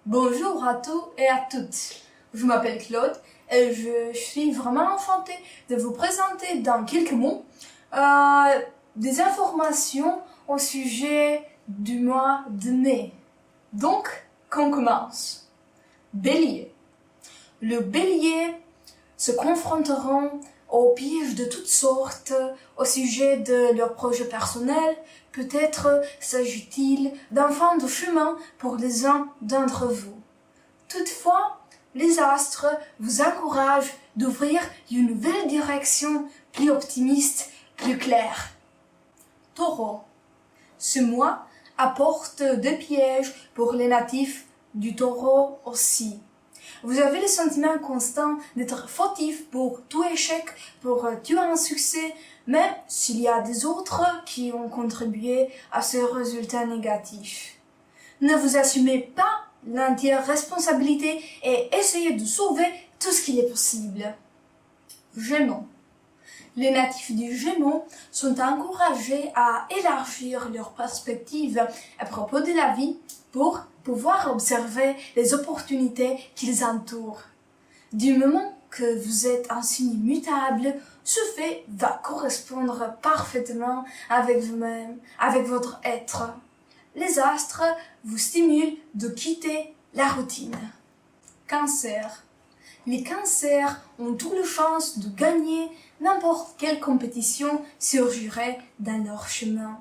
Bonjour à tous et à toutes. Je m'appelle Claude et je suis vraiment enchantée de vous présenter dans quelques mots des informations au sujet du mois de mai. Donc, qu'on commence. Bélier. Le bélier se confronteront aux pièges de toutes sortes au sujet de leurs projets personnels. Peut-être s'agit-il d'un fond de chemin pour les uns d'entre vous. Toutefois, les astres vous encouragent d'ouvrir une nouvelle direction plus optimiste, plus claire. Taureau. Ce mois apporte des pièges pour les natifs du Taureau aussi. Vous avez le sentiment constant d'être fautif pour tout échec, pour tout insuccès, même s'il y a des autres qui ont contribué à ce résultat négatif. Ne vous assumez pas l'entière responsabilité et essayez de sauver tout ce qu'il est possible. Gémeaux. Les natifs du Gémeaux sont encouragés à élargir leurs perspectives à propos de la vie pour pouvoir observer les opportunités qui les entourent. Du moment que vous êtes un signe mutable, ce fait va correspondre parfaitement avec vous-même, avec votre être. Les astres vous stimulent de quitter la routine. Cancer. Les cancers ont toutes les chances de gagner n'importe quelle compétition surgirait dans leur chemin.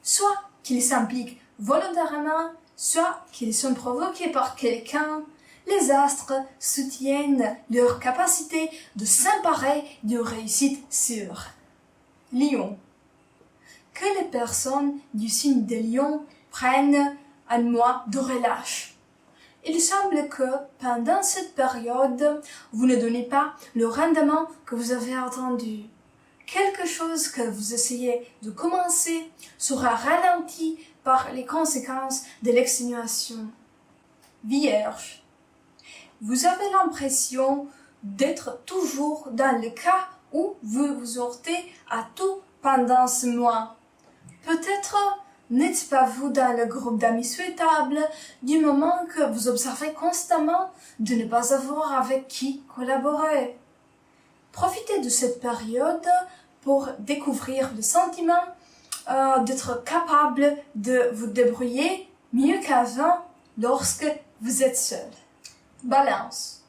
Soit qu'ils s'impliquent volontairement, soit qu'ils sont provoqués par quelqu'un, les astres soutiennent leur capacité de s'emparer d'une réussite sûre. Lion. Que les personnes du signe de Lion prennent un mois de relâche. Il semble que pendant cette période, vous ne donnez pas le rendement que vous avez attendu. Quelque chose que vous essayez de commencer sera ralenti par les conséquences de l'exténuation. Vierge. Vous avez l'impression d'être toujours dans le cas où vous vous heurtez à tout pendant ce mois. Peut-être n'êtes pas vous dans le groupe d'amis souhaitables du moment que vous observez constamment de ne pas avoir avec qui collaborer. Profitez de cette période pour découvrir le sentiment d'être capable de vous débrouiller mieux qu'avant lorsque vous êtes seul. Balance.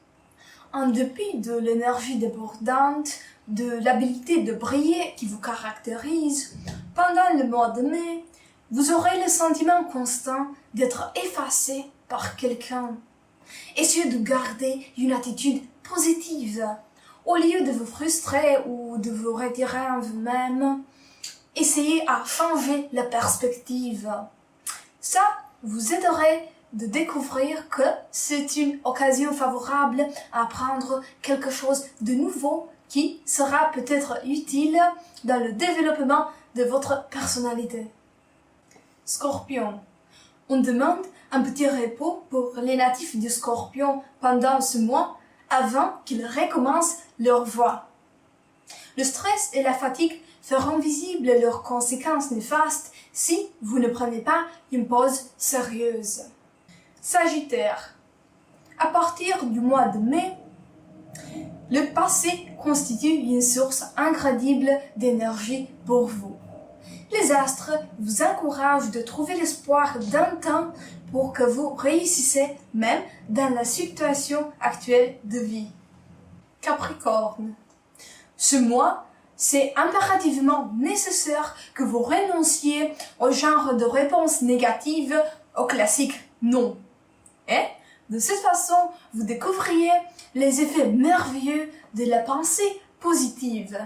En dépit de l'énergie débordante, de l'habilité de briller qui vous caractérise, pendant le mois de mai, vous aurez le sentiment constant d'être effacé par quelqu'un. Essayez de garder une attitude positive. Au lieu de vous frustrer ou de vous retirer en vous-même, essayez à changer la perspective. Ça vous aiderait de découvrir que c'est une occasion favorable à apprendre quelque chose de nouveau qui sera peut-être utile dans le développement de votre personnalité. Scorpion. On demande un petit repos pour les natifs du Scorpion pendant ce mois avant qu'ils recommencent leur voie. Le stress et la fatigue feront visibles leurs conséquences néfastes si vous ne prenez pas une pause sérieuse. Sagittaire. À partir du mois de mai, le passé constitue une source incroyable d'énergie pour vous. Les astres vous encouragent de trouver l'espoir d'un temps pour que vous réussissiez même dans la situation actuelle de vie. Capricorne. Ce mois, c'est impérativement nécessaire que vous renonciez au genre de réponse négative au classique non. Et, de cette façon, vous découvriez les effets merveilleux de la pensée positive.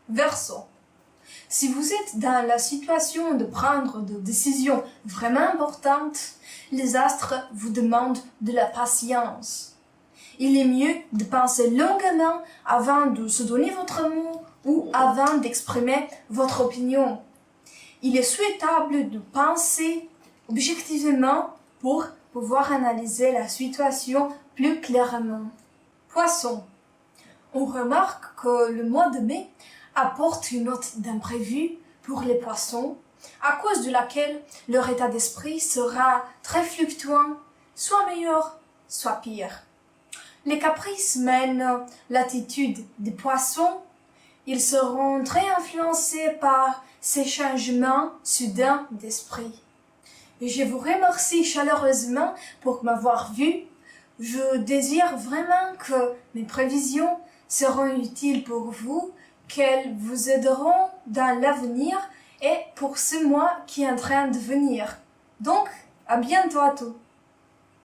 Verseau. Si vous êtes dans la situation de prendre des décisions vraiment importantes, les astres vous demandent de la patience. Il est mieux de penser longuement avant de se donner votre mot ou avant d'exprimer votre opinion. Il est souhaitable de penser objectivement pour pouvoir analyser la situation plus clairement. Poisson. On remarque que le mois de mai apporte une note d'imprévu pour les poissons, à cause de laquelle leur état d'esprit sera très fluctuant soit meilleure, soit pire. Les caprices mènent l'attitude des poissons. Ils seront très influencés par ces changements soudains d'esprit. Et je vous remercie chaleureusement pour m'avoir vu. Je désire vraiment que mes prévisions seront utiles pour vous, qu'elles vous aideront dans l'avenir et pour ce mois qui est en train de venir. Donc, à bientôt à tous.